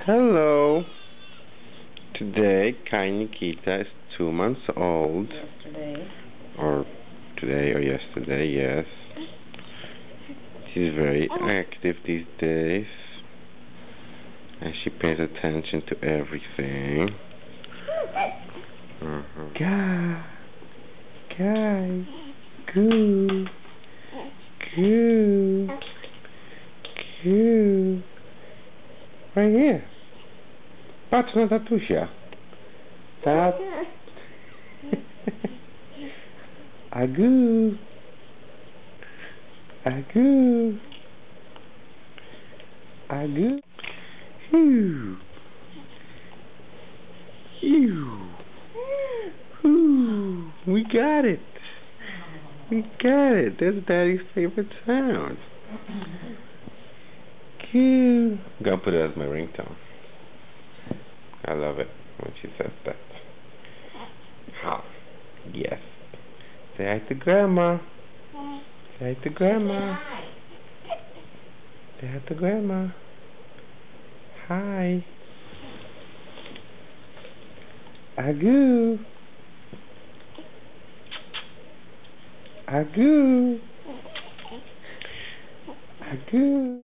Hello. Today, Kai Nikita is 2 months old. Yesterday. Or today or yesterday, yes. She's very active these days. And she pays attention to everything. Kai. Kai. Goo. Goo. Goo. Right here. Patrz na tatusia. Agu. Agu. Agu. Ew. Ew. Ooh. We got it. We got it. That's Daddy's favorite sound. Cute. I'm gonna put it as my ringtone. I love it when she says that. How? Yes. Say hi to Grandma. Say hi to Grandma. Say hi to Grandma. Hi. Agoo. Agoo. Agoo.